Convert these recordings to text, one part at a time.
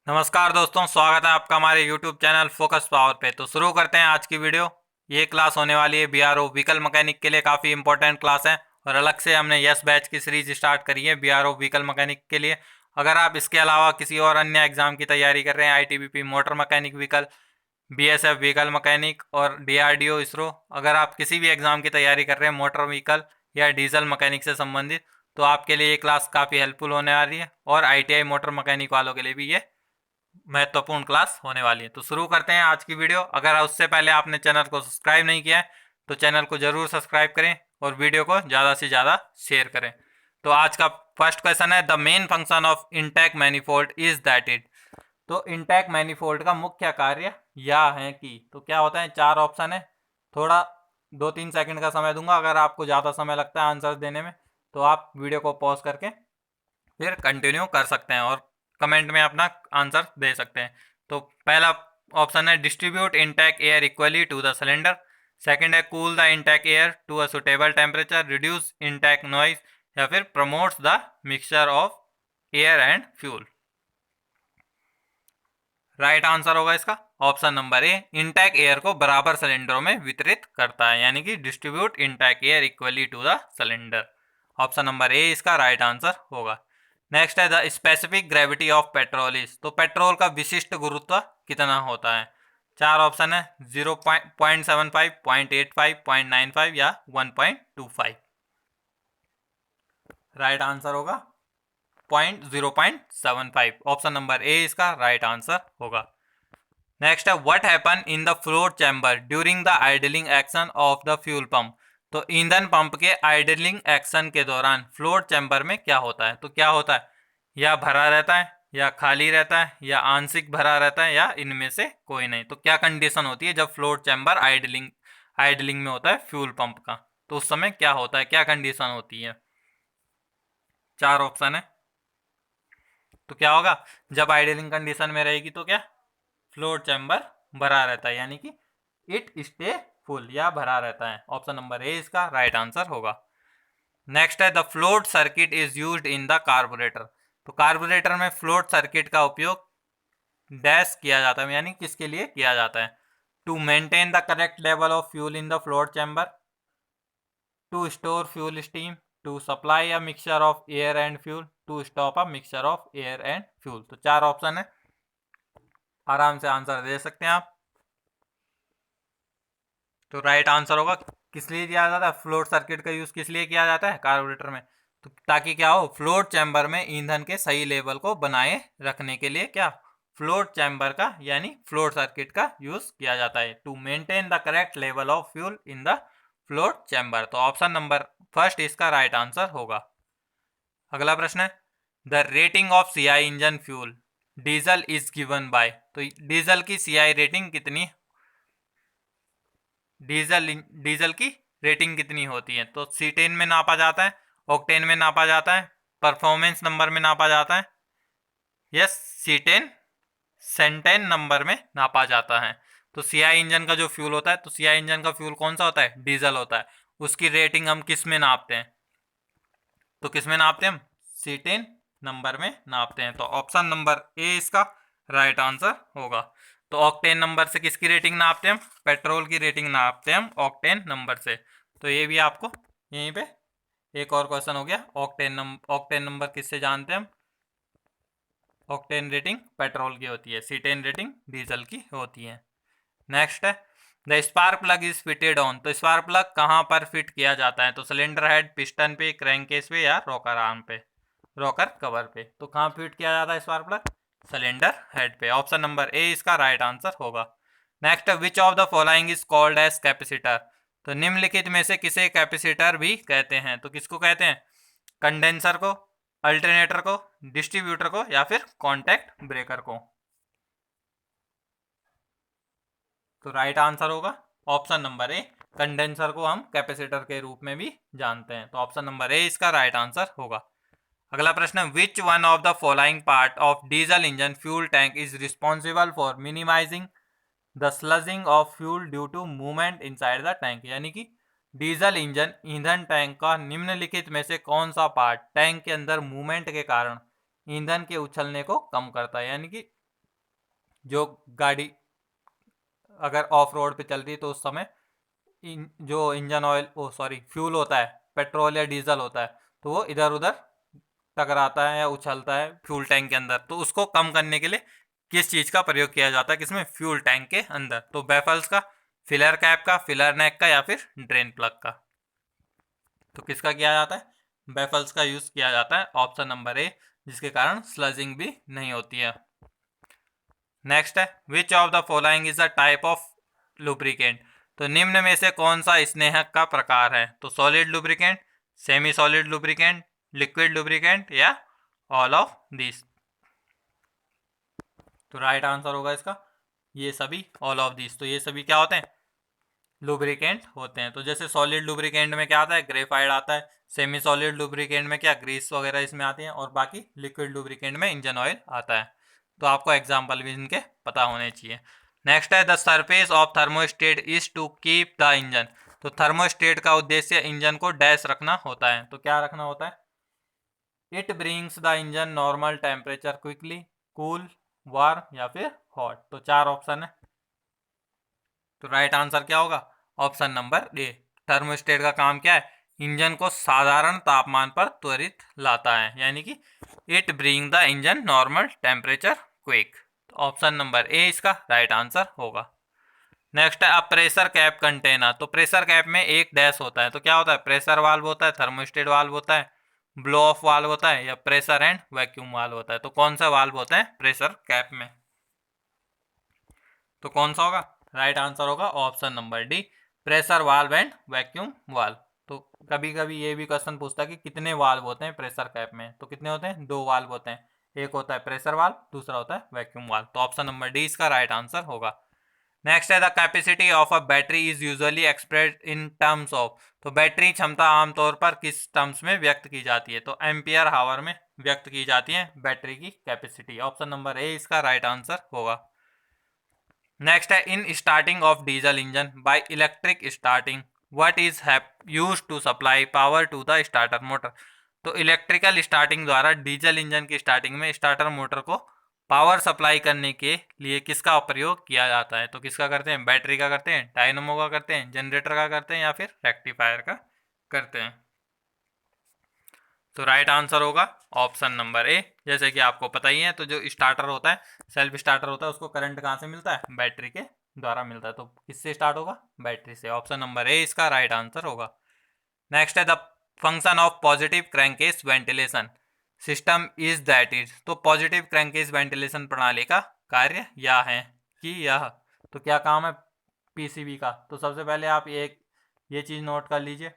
नमस्कार दोस्तों, स्वागत है आपका हमारे YouTube चैनल फोकस पावर पे। तो शुरू करते हैं आज की वीडियो। ये क्लास होने वाली है BRO व्हीकल मैकेनिक के लिए, काफ़ी इंपॉर्टेंट क्लास है और अलग से हमने यस बैच की सीरीज स्टार्ट करी है BRO व्हीकल मैकेनिक के लिए। अगर आप इसके अलावा किसी और अन्य एग्जाम की तैयारी कर रहे हैं, ITBP motor mechanic vehicle, BSF vehicle mechanic और DRDO इसरो, अगर आप किसी भी एग्जाम की तैयारी कर रहे हैं मोटर व्हीकल या डीजल मैकेनिक से संबंधित, तो आपके लिए ये क्लास काफ़ी हेल्पफुल होने वाली है। और ITI मोटर मैकेनिक वालों के लिए भी ये महत्वपूर्ण क्लास होने वाली है। तो शुरू करते हैं आज की वीडियो। अगर उससे पहले आपने चैनल को सब्सक्राइब नहीं किया है तो चैनल को जरूर सब्सक्राइब करें और वीडियो को ज़्यादा से ज़्यादा शेयर करें। तो आज का फर्स्ट क्वेश्चन है, the main function of intake manifold is that it. तो इंटैक मैनिफोल्ड का मुख्य कार्य यह है कि, तो क्या होता है, चार ऑप्शन है। थोड़ा 2-3 सेकंड का समय दूंगा, अगर आपको ज़्यादा समय लगता है आंसर देने में तो आप वीडियो को पॉज करके फिर कंटिन्यू कर सकते हैं और कमेंट में अपना आंसर दे सकते हैं। तो पहला ऑप्शन है, distribute intake air equally to the cylinder. Second है, cool the intake air to a suitable temperature, reduce intake noise, या फिर promotes the mixture of air and fuel. Right answer होगा इसका option number A, intake air को बराबर सिलेंडरों में वितरित करता है, यानी कि distribute intake air equally to the cylinder. Option number A इसका राइट आंसर होगा। नेक्स्ट है, the specific gravity of petrol is. तो पेट्रोल का विशिष्ट गुरुत्व कितना होता है? चार ऑप्शन है, 0.75, 0.85, 0.95 या 1.25। राइट आंसर होगा 0.75। ऑप्शन नंबर ए इसका राइट आंसर होगा। नेक्स्ट है, what happen in the float chamber during the idling action of the fuel pump. तो ईंधन पंप के आइडलिंग एक्शन के दौरान फ्लोट चैम्बर में क्या होता है? तो क्या होता है, या भरा रहता है, या खाली रहता है, या आंशिक भरा रहता है, या इनमें से कोई नहीं। तो क्या कंडीशन होती है जब फ्लोट चैम्बर आइडलिंग में होता है फ्यूल पंप का? तो उस समय क्या होता है, क्या कंडीशन होती है? चार ऑप्शन है। तो क्या होगा, जब आइडलिंग कंडीशन में रहेगी तो क्या, फ्लोट चैम्बर भरा रहता है, यानी कि इट स्टे फुल, या भरा रहता है। ऑप्शन नंबर ए इसका राइट आंसर होगा। नेक्स्ट है, the float circuit is used in the carburettor. तो कार्बोरेटर में फ्लोट सर्किट का उपयोग डैश किया जाता है, यानी किसके लिए किया जाता है? To maintain the correct level of fuel in the float chamber, to store fuel steam, to supply a mixture of air and fuel, to stop a mixture of air and fuel. तो चार ऑप्शन है, आराम से answer दे सकते हैं आप। तो राइट आंसर होगा, किस लिए किया जाता है फ्लोट सर्किट का यूज, किस लिए किया जाता है कार्बोरेटर में? तो ताकि क्या हो, फ्लोट चैम्बर में ईंधन के सही लेवल को बनाए रखने के लिए क्या, फ्लोट चैम्बर का यानी फ्लोट सर्किट का यूज किया जाता है, to maintain the correct level of fuel in the float chamber. तो ऑप्शन नंबर फर्स्ट इसका राइट आंसर होगा। अगला प्रश्न है, the rating of CI engine fuel diesel is given by. तो डीजल की सीआई रेटिंग कितनी, डीजल की रेटिंग कितनी होती है? तो C10 में नापा जाता है, ऑक्टेन में नापा जाता है, परफॉर्मेंस नंबर में नापा जाता है, यस C10 सेंटेन नंबर में नापा जाता है। तो सीआई इंजन का जो फ्यूल होता है, तो सीआई इंजन का फ्यूल कौन सा होता है? डीजल होता है। उसकी रेटिंग हम किस में नापते हैं? तो किस में नापते हैं हम? C10 नंबर में नापते हैं। तो ऑप्शन नंबर ए इसका राइट आंसर होगा। तो ऑक्टेन नंबर से किसकी रेटिंग नापते हैं हम? पेट्रोल की रेटिंग नापते हैं हम ऑक्टेन नंबर से। तो ये भी आपको यहीं पे एक और क्वेश्चन हो गया। ऑक्टेन नंबर किससे जानते हैं हम? ऑक्टेन रेटिंग पेट्रोल की होती है, C10 रेटिंग डीजल की होती है। नेक्स्ट है, the spark plug is fitted on. तो स्पार्क प्लग कहाँ पर फिट किया जाता है? तो सिलेंडर हेड, पिस्टन पे, क्रैंकेस पे, या रॉकर आर्म पे, रॉकर कवर पे। तो कहाँ फिट किया जाता है स्पार्क प्लग? सिलेंडर हेड पे। ऑप्शन नंबर ए इसका राइट आंसर होगा। Next, which of the following is called as capacitor. तो निम्नलिखित में से किसे कैपेसिटर भी कहते हैं? तो किसको कहते हैं? कंडेंसर को, अल्टरनेटर को, डिस्ट्रीब्यूटर को, या फिर कॉन्टैक्ट ब्रेकर को। तो राइट आंसर होगा ऑप्शन नंबर ए, कंडेंसर को हम कैपेसिटर के रूप में भी जानते हैं। तो ऑप्शन नंबर ए इसका राइट आंसर होगा। अगला प्रश्न, which one of the following part of diesel engine fuel tank is responsible for minimising the sludging of fuel due to movement inside the tank. यानी कि डीजल इंजन ईंधन tank का निम्नलिखित में से कौन सा पार्ट टैंक के अंदर मूवमेंट के कारण ईंधन के उछलने को कम करता है, यानी कि जो गाड़ी अगर ऑफ रोड पे चल रही है तो उस समय जो इंजन ऑयल फ्यूल होता है, पेट्रोल या डीजल होता है, तो वो इधर उधर टकराता है या उछलता है फ्यूल टैंक के अंदर। तो उसको कम करने के लिए किस चीज़ का प्रयोग किया जाता है, किसमें, फ्यूल टैंक के अंदर। तो बैफल्स का, फिलर कैप का, फिलर नेक का, या फिर ड्रेन प्लग का। तो किसका किया जाता है, बैफल्स का यूज किया जाता है, ऑप्शन नंबर ए, जिसके कारण स्लजिंग भी नहीं होती है। नेक्स्ट है, which of the following is a type of lubricant. तो निम्न में से कौन सा स्नेहक का प्रकार है। तो solid lubricant, semi solid lubricant, liquid lubricant, या ऑल ऑफ दिस। तो राइट आंसर होगा इसका ये सभी, ऑल ऑफ दिस। तो ये सभी क्या होते हैं, लुब्रिकेंट होते हैं। तो जैसे सॉलिड लुब्रिकेंट में क्या आता है, ग्रेफाइट आता है। सेमी सॉलिड लुब्रिकेंट में क्या, ग्रीस वगैरह इसमें आती हैं। और बाकी लिक्विड लुब्रिकेंट में इंजन ऑयल आता है। तो आपको एग्जाम्पल भी इनके पता होने चाहिए। नेक्स्ट है, the surface of thermostat is to keep the engine. तो थर्मोस्टेट का उद्देश्य इंजन को डैश रखना होता है। तो क्या रखना होता है, it brings the engine normal temperature quickly, cool, warm, या फिर हॉट। तो 4 ऑप्शन है। तो राइट आंसर क्या होगा, ऑप्शन नंबर ए। थर्मोस्टेट का काम क्या है, इंजन को साधारण तापमान पर त्वरित लाता है, यानी कि it bring the engine normal temperature quick. तो ऑप्शन नंबर ए इसका राइट आंसर होगा। नेक्स्ट है, अब प्रेशर कैप कंटेनर। तो प्रेशर कैप में एक डैश होता है। तो क्या होता है, प्रेशर वाल्व होता है, थर्मोस्टेट वाल्व होता है, ब्लो ऑफ वाल्व होता है, या प्रेशर एंड वैक्यूम वाल्व होता है। तो कौन सा वाल्व होता है प्रेशर कैप में, तो कौन सा होगा, राइट आंसर होगा option number D, pressure valve and vacuum valve. तो कभी कभी ये भी क्वेश्चन पूछता है कि कितने वाल्व होते हैं प्रेशर कैप में। तो कितने होते हैं, 2 वाल्व होते हैं। एक होता है प्रेशर वाल्व, दूसरा होता है वैक्यूम वाल्व। तो ऑप्शन नंबर डी इसका राइट आंसर होगा। नेक्स्ट है, the capacity of a battery is usually expressed in terms of. तो बैटरी क्षमता आमतौर पर किस टर्म्स में व्यक्त की जाती है। तो एम्पियर हावर में व्यक्त की जाती है बैटरी की कैपेसिटी। ऑप्शन नंबर ए इसका राइट आंसर होगा। नेक्स्ट है, in starting of diesel engine by electric starting what is use to supply power to the starter motor. तो इलेक्ट्रिकल स्टार्टिंग द्वारा डीजल इंजन की स्टार्टिंग में starter motor को power supply करने के लिए किसका प्रयोग किया जाता है। तो किसका करते हैं, बैटरी का करते हैं, डायनमो का करते हैं, जनरेटर का करते हैं, या फिर रेक्टिफायर का करते हैं। तो राइट आंसर होगा ऑप्शन नंबर ए। जैसे कि आपको पता ही है, तो जो स्टार्टर होता है, सेल्फ स्टार्टर होता है, उसको करंट कहाँ से मिलता है, बैटरी के द्वारा मिलता है। तो किससे स्टार्ट होगा, बैटरी से। ऑप्शन नंबर ए इसका राइट आंसर होगा। नेक्स्ट है, the function of positive crankcase ventilation system is that is. तो पॉजिटिव क्रैंकेस वेंटिलेशन प्रणाली का कार्य यह है कि यह, तो क्या काम है पीसीबी का। तो सबसे पहले आप ये चीज़ नोट कर लीजिए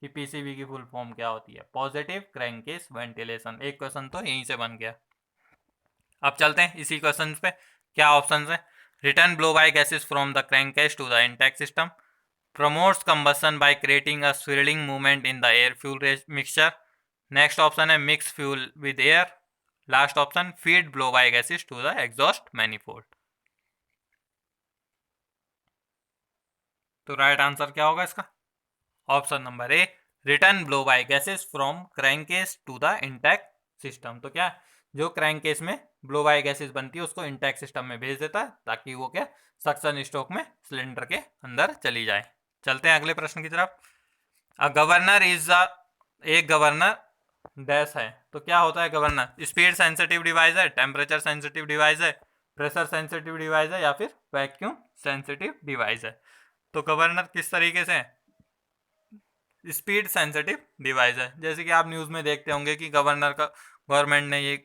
कि पीसीबी की फुल फॉर्म क्या होती है, पॉजिटिव क्रैंकेस वेंटिलेशन। एक क्वेश्चन तो यहीं से बन गया। अब चलते हैं इसी क्वेश्चन पे, क्या ऑप्शन है, return blow by gases from the crankcase to the intake system, promotes combustion by creating a swirling movement in the air fuel mixture. Next option है mix fuel with air. Last option feed blow by gases to the exhaust manifold. तो right answer क्या होगा इसका, option number A, return blow by gases from crankcase to the intake system. तो क्या, जो crankcase में blow by gases बनती है उसको इंटैक्ट सिस्टम में भेज देता है, ताकि वो क्या, सक्शन स्ट्रोक में सिलेंडर के अंदर चली जाए। चलते हैं अगले प्रश्न की तरफ। अ गवर्नर इज एक गवर्नर डैश है। तो क्या होता है गवर्नर, स्पीड सेंसिटिव डिवाइस है, टेम्परेचर सेंसिटिव डिवाइस है, प्रेशर सेंसिटिव डिवाइस है, या फिर वैक्यूम सेंसिटिव डिवाइस है। तो गवर्नर किस तरीके से है, स्पीड सेंसिटिव डिवाइस है। जैसे कि आप न्यूज़ में देखते होंगे कि गवर्नर का, गवर्नमेंट ने ये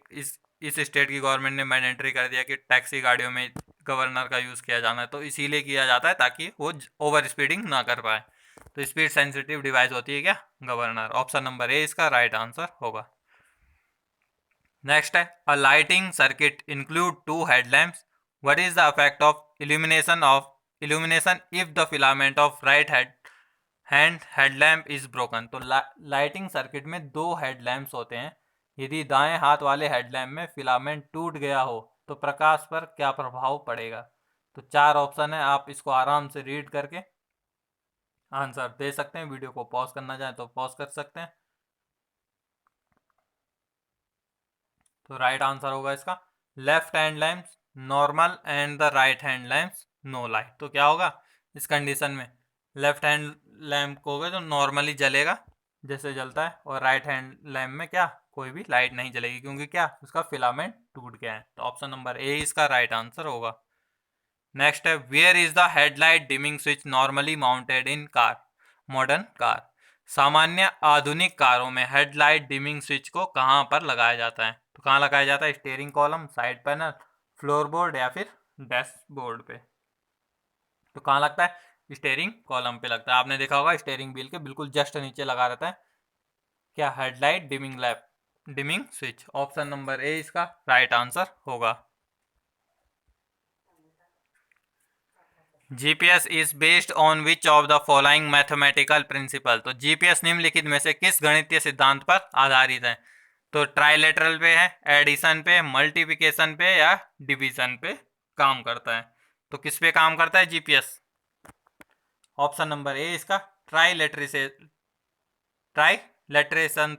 इस स्टेट की गवर्नमेंट ने मैंडेटरी कर दिया कि टैक्सी गाड़ियों में गवर्नर का यूज़ किया जाना है। तो इसीलिए किया जाता है ताकि वो ओवर स्पीडिंग ना कर पाए। तो स्पीड सेंसिटिव डिवाइस होती है क्या, गवर्नर। ऑप्शन नंबर ए इसका राइट आंसर होगा। नेक्स्ट है, a lighting circuit include 2 headlamps what is the effect of illumination if the filament of right hand headlamp is broken. तो लाइटिंग सर्किट में 2 headlamps होते हैं। यदि दाएं हाथ वाले हेडलैम्प में फिलामेंट टूट गया हो तो प्रकाश पर क्या प्रभाव पड़ेगा। तो 4 ऑप्शन है, आप इसको आराम से रीड करके आंसर दे सकते हैं। वीडियो को पॉज करना चाहें तो पॉज कर सकते हैं। तो राइट आंसर होगा इसका left hand lamp, normal and the right hand lamps no light. तो क्या होगा इस कंडीशन में, लेफ्ट हैंड लैम्प होगा जो नॉर्मली जलेगा जैसे जलता है, और राइट हैंड लैम्प में क्या कोई भी लाइट नहीं जलेगी, क्योंकि क्या उसका फिलामेंट टूट गया है। तो ऑप्शन नंबर ए इसका राइट आंसर होगा। नेक्स्ट है, where is the headlight dimming switch normally mounted in car, modern car. सामान्य आधुनिक कारों में हेडलाइट डिमिंग स्विच को कहाँ पर लगाया जाता है? तो कहाँ लगाया जाता है? स्टीयरिंग कॉलम, साइड पैनल, फ्लोरबोर्ड या फिर डैशबोर्ड पे। तो कहाँ लगता है? स्टीयरिंग कॉलम पे लगता है। आपने देखा होगा स्टीयरिंग व्हील के बिल्कुल जस्ट नीचे लगा रहता है क्या, headlight dimming lamp, dimming switch. Option number A इसका राइट आंसर होगा। GPS is based on which of the following mathematical principle. तो जीपीएस निम्नलिखित में से किस गणितीय सिद्धांत पर आधारित है? तो ट्राइलेटरल पे है, एडिशन पे, मल्टीप्लिकेशन पे या डिवीजन पे काम करता है। तो किस पे काम करता है जीपीएस? ऑप्शन नंबर ए इसका ट्राइलेटरेशन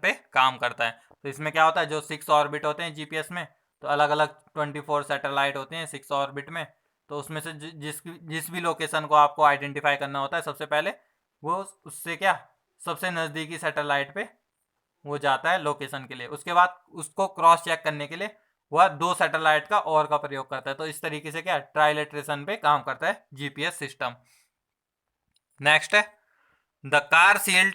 पे काम करता है। तो इसमें क्या होता है, जो 6 ऑर्बिट होते हैं जीपीएस में, तो अलग अलग 24 सैटेलाइट होते हैं 6 ऑर्बिट में। तो उसमें से जिस भी लोकेशन को आपको आइडेंटिफाई करना होता है, सबसे पहले वो उससे क्या सबसे नज़दीकी सैटेलाइट पे वो जाता है लोकेशन के लिए। उसके बाद उसको क्रॉस चेक करने के लिए वह 2 सैटेलाइट का और का प्रयोग करता है। तो इस तरीके से क्या ट्राइलेटरेशन पे काम करता है जीपीएस सिस्टम। नेक्स्ट है, the car sealed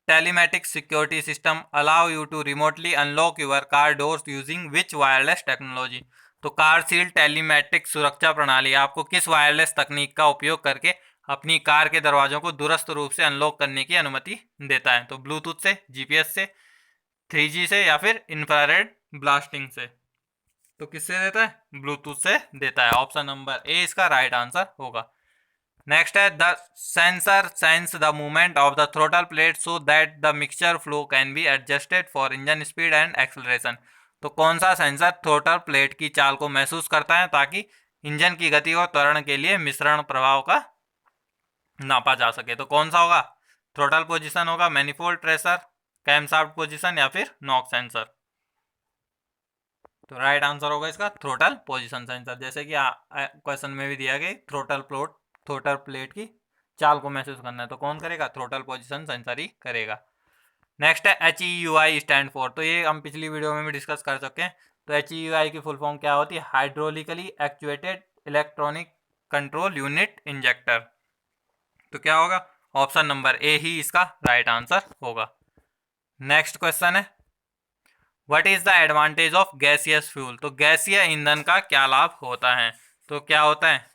telematics security system allow you to remotely unlock your car doors using which wireless technology। तो कार सील टेलीमेटिक सुरक्षा प्रणाली आपको किस वायरलेस तकनीक का उपयोग करके अपनी कार के दरवाजों को दूरस्थ रूप से अनलॉक करने की अनुमति देता है? तो ब्लूटूथ से, जीपीएस से, 3G से या फिर इंफ्रारेड ब्लास्टिंग से। तो किससे देता है? ब्लूटूथ से देता है। ऑप्शन नंबर ए इसका राइट आंसर होगा। नेक्स्ट है, the sensor sense the movement of the throttle plate so that the mixture flow can be adjusted for engine speed and acceleration. तो कौन सा सेंसर थ्रोटल प्लेट की चाल को महसूस करता है ताकि इंजन की गति और त्वरण के लिए मिश्रण प्रभाव का नापा जा सके? तो कौन सा होगा? थ्रोटल पोजीशन होगा, मैनिफोल्ड प्रेशर, कैमशाफ्ट पोजीशन या फिर नॉक सेंसर। तो राइट आंसर होगा इसका थ्रोटल पोजीशन सेंसर। जैसे कि क्वेश्चन में भी दिया गया थ्रोटल प्लेट की चाल को महसूस करना है, तो कौन करेगा? थ्रोटल पोजीशन सेंसर ही करेगा। नेक्स्ट है HEUI स्टैंड फॉर। तो ये हम पिछली वीडियो में भी डिस्कस कर चुके हैं। तो HEUI की फुल फॉर्म क्या होती है? Hydraulically actuated electronic control unit injector. तो क्या होगा? ऑप्शन नंबर ए ही इसका राइट आंसर होगा। नेक्स्ट क्वेश्चन है, what is the advantage of gaseous fuel. तो गैसीय ईंधन का क्या लाभ होता है? तो क्या होता है?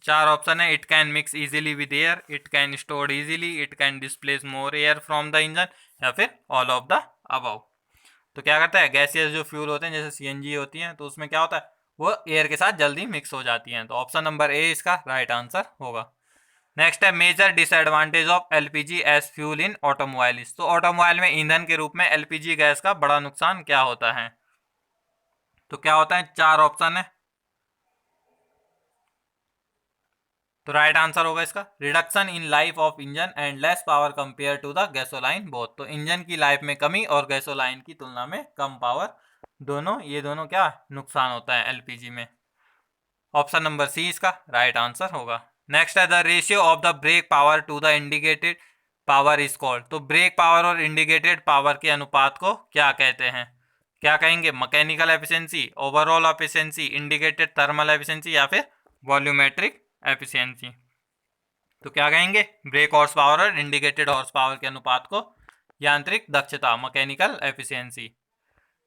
4 ऑप्शन है, it can mix easily with air, it can store easily, it can displace more air from the engine या फिर ऑल ऑफ द अबव। तो क्या करता है, गैसियस जो फ्यूल होते हैं जैसे सीएनजी होती हैं, तो उसमें क्या होता है वो एयर के साथ जल्दी मिक्स हो जाती हैं। तो ऑप्शन नंबर ए इसका राइट आंसर होगा। नेक्स्ट है, major disadvantage of LPG as fuel in automobiles. तो ऑटोमोबाइल में ईंधन के रूप में एलपीजी गैस का बड़ा नुकसान क्या होता है? तो क्या होता है? 4 ऑप्शन है। तो राइट आंसर होगा इसका reduction in life of engine and less power compare to the gasoline both. तो इंजन की लाइफ में कमी और गैसोलाइन की तुलना में कम पावर, ये दोनों क्या नुकसान होता है एलपीजी में। ऑप्शन नंबर सी इसका राइट आंसर होगा। नेक्स्ट है, the ratio of the brake power to the indicated power is called. तो ब्रेक पावर और इंडिकेटेड पावर के अनुपात को क्या कहते हैं? क्या कहेंगे? Mechanical efficiency, overall efficiency, indicated thermal efficiency या फिर वॉल्यूमेट्रिक एफिशिएंसी। तो क्या कहेंगे? ब्रेक हॉर्स पावर और इंडिकेटेड हॉर्स पावर के अनुपात को यांत्रिक दक्षता, मैकेनिकल एफिशिएंसी।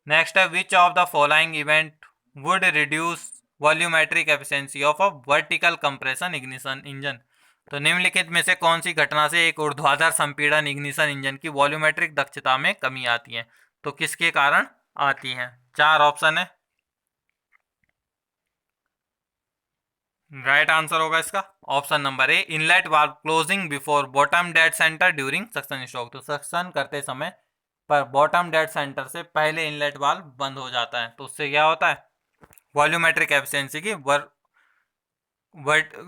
नेक्स्ट है, which of the following event would reduce volumetric efficiency of a vertical compression ignition engine. तो निम्नलिखित में से कौन सी घटना से एक ऊर्ध्वाधर संपीड़न इग्निशन इंजन की वॉल्यूमेट्रिक दक्षता में कमी आती है? तो किसके कारण आती है? 4 ऑप्शन है। राइट आंसर होगा इसका ऑप्शन नंबर ए, inlet valve closing before bottom dead centre during suction stroke. तो सक्शन करते समय पर बॉटम डेड सेंटर से पहले इनलेट वाल्व बंद हो जाता है, तो उससे क्या होता है? वॉल्यूमेट्रिक एफिशिएंसी की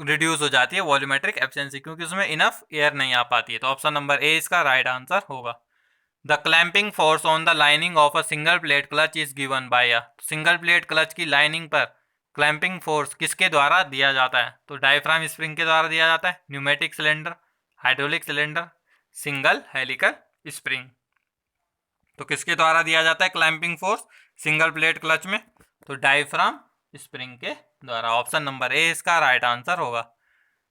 रिड्यूस हो जाती है वॉल्यूमेट्रिक एफिशिएंसी, क्योंकि उसमें इनफ एयर नहीं आ पाती है। तो ऑप्शन नंबर ए इसका राइट आंसर होगा। The clamping force on the lining of a single plate clutch is given bye a. Single plate clutch की लाइनिंग पर क्लैंपिंग फोर्स किसके द्वारा दिया जाता है? तो डायफ्राम स्प्रिंग के द्वारा दिया जाता है, pneumatic cylinder, hydraulic cylinder, single helical spring. तो किसके द्वारा दिया जाता है clamping force single plate clutch में? तो डायफ्राम स्प्रिंग के द्वारा। ऑप्शन नंबर ए इसका राइट आंसर होगा।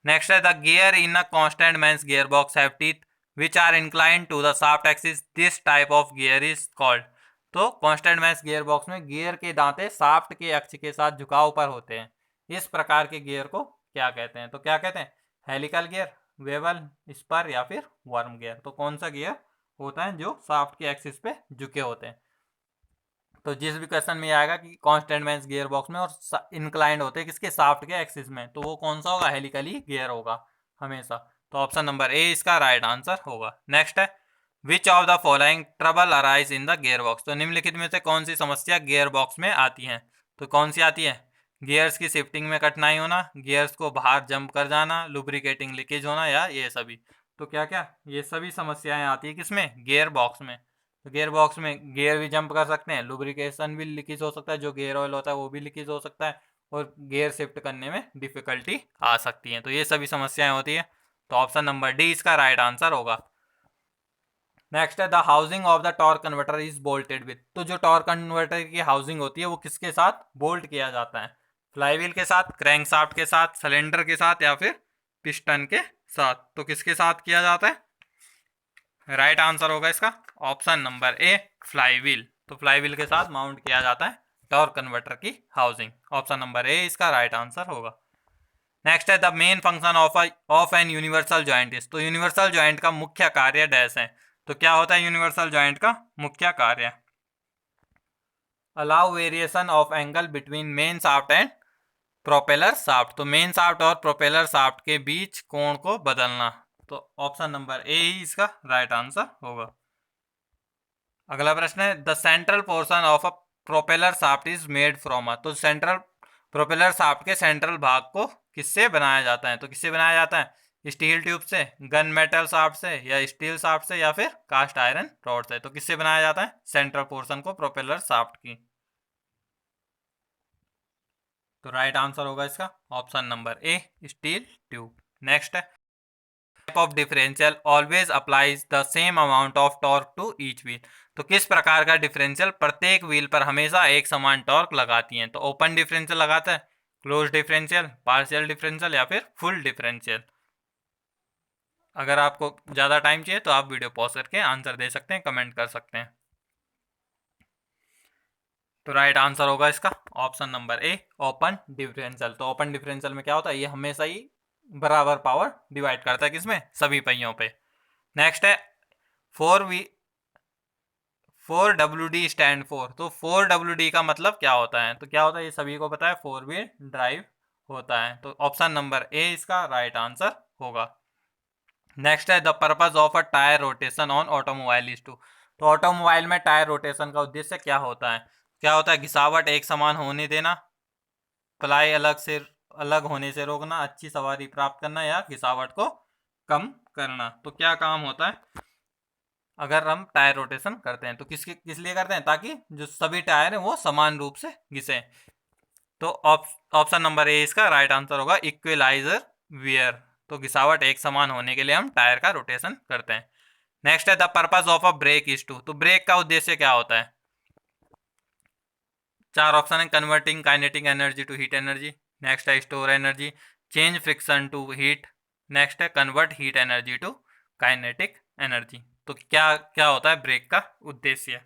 नेक्स्ट है the gear in a constant mesh gear box have teeth which are inclined to the shaft axis, this type of gear is called. तो constant mesh gear box में gear के दांते shaft के अक्ष के साथ झुकाव पर होते हैं, इस प्रकार के गियर को क्या कहते हैं? तो क्या कहते हैं? हेलिकल गियर, वेबल, स्पर या फिर वर्म गियर। तो कौन सा गियर होता है जो शाफ्ट के एक्सिस पे झुके होते हैं? तो जिस भी क्वेश्चन में आएगा कि कांस्टेंट मेंस गियर बॉक्स में और इंक्लाइंड होते हैं किसके? शाफ्ट के एक्सिस में, तो वो कौन सा होगा? हेलिकली गियर होगा हमेशा। तो ऑप्शन नंबर ए इसका राइट आंसर होगा। नेक्स्ट है which of the following trouble arise in the gear box. तो निम्नलिखित में से कौन सी समस्या गियर बॉक्स में आती है? तो कौन सी आती है? गियर्स की शिफ्टिंग में कठिनाई होना, गियर्स को बाहर जंप कर जाना, लुब्रिकेटिंग लीकेज होना, या ये सभी। तो क्या क्या ये सभी समस्याएं आती है किसमें? गियर बॉक्स में। तो गियर बॉक्स में गियर भी जंप कर सकते हैं, लुब्रिकेशन भी लीकेज हो सकता है, जो गियर ऑयल होता है वो भी लीकेज हो सकता है, और गियर शिफ्ट करने में डिफिकल्टी आ सकती है। तो ये सभी समस्याएं होती है। तो ऑप्शन नंबर डी इसका राइट आंसर होगा। नेक्स्ट है the housing of the torque converter is bolted with. तो जो टॉर्क कन्वर्टर की हाउसिंग होती है वो किसके साथ बोल्ट किया जाता है? फ्लाईव्हील के साथ, क्रैंकशाफ्ट के साथ, सिलेंडर के साथ, या फिर पिस्टन के साथ। तो किसके साथ किया जाता है? राइट आंसर होगा इसका ऑप्शन नंबर ए फ्लाईव्हील। तो फ्लाईव्हील के साथ माउंट किया जाता है टॉर्क कन्वर्टर की हाउसिंग। ऑप्शन नंबर ए इसका राइट आंसर होगा। नेक्स्ट है the main function of N universal joint is. तो यूनिवर्सल जॉइंट का मुख्य कार्य डैश है। तो क्या होता है यूनिवर्सल जॉइंट का मुख्य कार्य? Allow variation of angle between main shaft and propeller shaft. तो मेन शाफ्ट और प्रोपेलर शाफ्ट के बीच कोण को बदलना। तो ऑप्शन नंबर ए ही इसका राइट आंसर होगा। अगला प्रश्न है the central portion of a propeller shaft is made from. तो सेंट्रल प्रोपेलर शाफ्ट के सेंट्रल भाग को किससे बनाया जाता है? तो किससे बनाया जाता है? स्टील ट्यूब से, गन मेटल शाफ्ट से, या स्टील शाफ्ट से, या फिर कास्ट आयरन रॉड से। तो किससे बनाया जाता है सेंट्रल पोर्शन को प्रोपेलर शाफ्ट की? तो राइट आंसर होगा इसका option number A steel tube. Next है type of differential always applies the same amount of torque to each wheel. तो किस प्रकार का डिफरेंशियल प्रत्येक व्हील पर हमेशा एक समान टॉर्क लगाती है? तो ओपन डिफरेंशियल लगाता है, क्लोज डिफरेंशियल, पार्शियल डिफरेंशियल, या फिर फुल डिफरेंशियल। अगर आपको ज़्यादा टाइम चाहिए तो आप वीडियो पॉज करके आंसर दे सकते हैं, कमेंट कर सकते हैं। तो राइट आंसर होगा इसका ऑप्शन नंबर ए ओपन डिफरेंशियल। तो ओपन डिफरेंशियल में क्या होता है? ये हमेशा ही बराबर पावर डिवाइड करता है किसमें? सभी पहियों पे। नेक्स्ट है 4 डब्ल्यू डी स्टैंड फॉर। तो 4 WD का मतलब क्या होता है? तो क्या होता है ये सभी को पता है, 4 व्हील ड्राइव होता है। तो ऑप्शन नंबर ए इसका राइट आंसर होगा। नेक्स्ट है the purpose of a tyre rotation on automobile is to. तो ऑटोमोबाइल में टायर रोटेशन का उद्देश्य क्या होता है? क्या होता है? घिसावट एक समान होने देना, प्लाई अलग होने से रोकना, अच्छी सवारी प्राप्त करना, या घिसावट को कम करना। तो क्या काम होता है अगर हम टायर रोटेशन करते हैं? तो किस लिए करते हैं? ताकि जो सभी टायर हैं वो समान रूप से घिसे। तो ऑप्शन नंबर ए इसका राइट आंसर होगा इक्विलाइजर वियर। तो घिसावट एक समान होने के लिए हम टायर का रोटेशन करते हैं। नेक्स्ट है the purpose of a brake is to. तो ब्रेक का उद्देश्य क्या होता है? चार ऑप्शन है converting kinetic energy to heat energy, next है store energy, change friction to heat, next है convert heat energy to kinetic energy. तो क्या क्या होता है ब्रेक का उद्देश्य?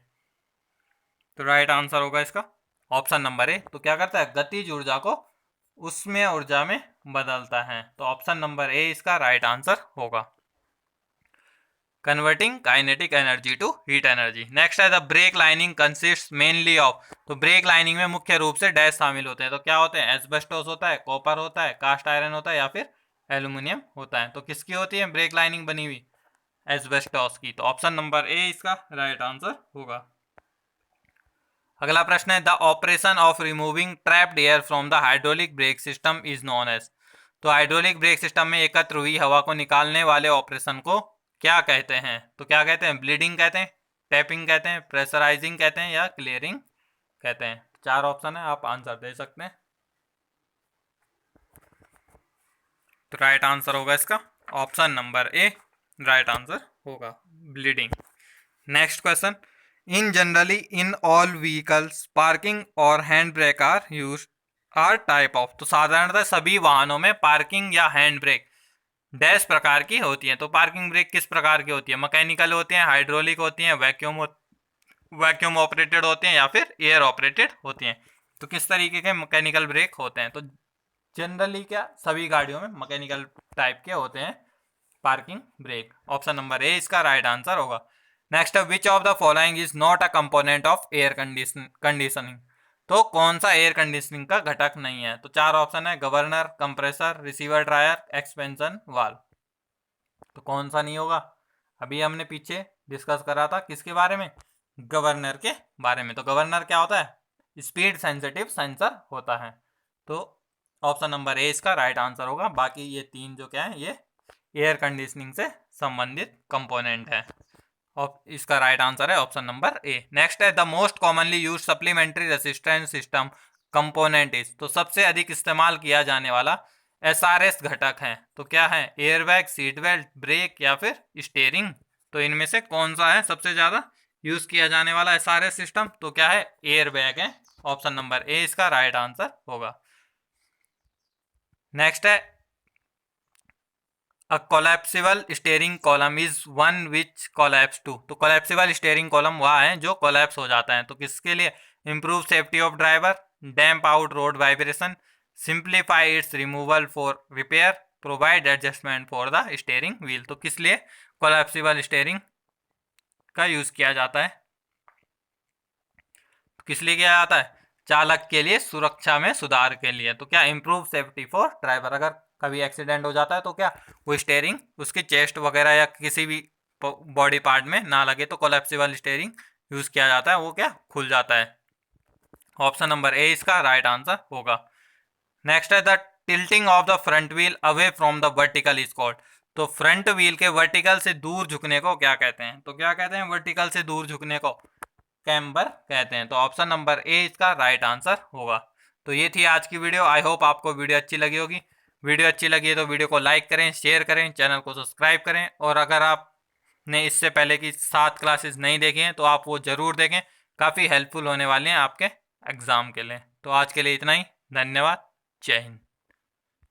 तो राइट आंसर होगा इसका ऑप्शन नंबर ए। तो क्या करता है? गतिज ऊर्जा को उसमें ऊर्जा में बदलता है। तो ऑप्शन नंबर ए इसका राइट आंसर होगा, converting kinetic energy to heat energy. Next है the brake lining consist mainly of. तो ब्रेक लाइनिंग में मुख्य रूप से डैश शामिल होते हैं। तो क्या होते हैं? एस्बेस्टोस होता है, कॉपर होता है, कास्ट आयरन होता है, या फिर एल्यूमिनियम होता है। तो किसकी होती है ब्रेक लाइनिंग बनी हुई? एस्बेस्टोस की। तो ऑप्शन नंबर ए इसका राइट आंसर होगा। अगला प्रश्न है the operation of removing trapped air from the hydraulic brake system is known as. तो हाइड्रोलिक ब्रेक सिस्टम में एकत्र हुई हवा को निकालने वाले ऑपरेशन को क्या कहते हैं? तो क्या कहते हैं? ब्लीडिंग कहते हैं, टैपिंग कहते हैं, प्रेशराइजिंग कहते हैं, या क्लियरिंग कहते हैं। चार ऑप्शन है, आप आंसर दे सकते हैं। तो राइट आंसर होगा इसका option number A, right answer होगा bleeding. Next question, in generally in all vehicles parking और hand brake are use are type of. तो साधारणतः सभी वाहनों में पार्किंग या हैंड ब्रेक डैश प्रकार की होती है। तो पार्किंग ब्रेक किस प्रकार की होती है? मैकेनिकल होती है, हाइड्रोलिक होती है, वैक्यूम ऑपरेटेड होते हैं या फिर एयर ऑपरेटेड होती हैं। तो किस तरीके के मैकेनिकल ब्रेक होते हैं? तो जनरली क्या सभी गाड़ियों में मैकेनिकल टाइप के होते हैं parking brake. Option number A इसका राइट आंसर होगा। Next, which of the following is not a component of air conditioning. तो कौन सा एयर कंडीशनिंग का घटक नहीं है? तो चार ऑप्शन है, governor, compressor, receiver dryer, expansion valve. तो कौन सा नहीं होगा? अभी हमने पीछे डिस्कस करा था किसके बारे में? गवर्नर के बारे में। तो गवर्नर क्या होता है? स्पीड सेंसिटिव सेंसर होता है। तो ऑप्शन नंबर ए इसका राइट आंसर होगा। बाकी ये तीन जो क्या है ये एयर कंडीशनिंग से संबंधित कंपोनेंट है। और इसका राइट आंसर है ऑप्शन नंबर ए। नेक्स्ट है, the most commonly use supplementary resistance system component is. तो सबसे अधिक इस्तेमाल किया जाने वाला एसआरएस घटक है तो क्या है? एयरबैग, सीट बेल्ट, ब्रेक या फिर स्टीयरिंग। तो इनमें से कौन सा है सबसे ज्यादा यूज किया जाने वाला एसआरएस सिस्टम? तो क्या है? एयरबैग है। ऑप्शन नंबर ए इसका राइट आंसर होगा। नेक्स्ट है, a collapsible steering column is one which collapse to. तो कोलैप्सिबल स्टीयरिंग कॉलम वह है जो कोलैप्स हो जाता है। तो किसके लिए? Improve safety of driver, damp out road vibration, simplify it's removal for repair, provide adjustment for the steering wheel. तो किस लिए कोलैप्सिबल स्टीयरिंग का यूज किया जाता है? तो किस लिए किया जाता है? चालक के लिए सुरक्षा में सुधार के लिए। तो क्या? Improve safety for driver. अगर कभी एक्सीडेंट हो जाता है तो क्या वो स्टीयरिंग उसकी चेस्ट वगैरह या किसी भी बॉडी पार्ट में ना लगे तो कोलैप्सिबल स्टीयरिंग यूज किया जाता है, वो क्या खुल जाता है। ऑप्शन नंबर ए इसका राइट आंसर होगा। नेक्स्ट है, the tilting of the front wheel away from the vertical is called. तो फ्रंट व्हील के वर्टिकल से दूर झुकने को क्या कहते हैं? तो क्या कहते हैं वर्टिकल से दूर झुकने को? कैम्बर कहते हैं। तो ऑप्शन नंबर ए इसका राइट आंसर होगा। तो ये थी आज की वीडियो। आई होप आपको वीडियो अच्छी लगी होगी। वीडियो अच्छी लगी है तो वीडियो को लाइक करें, शेयर करें, चैनल को सब्सक्राइब करें। और अगर आपने इससे पहले की 7 क्लासेस नहीं देखी हैं तो आप वो ज़रूर देखें, काफ़ी हेल्पफुल होने वाली हैं आपके एग्ज़ाम के लिए। तो आज के लिए इतना ही, धन्यवाद, जय हिंद।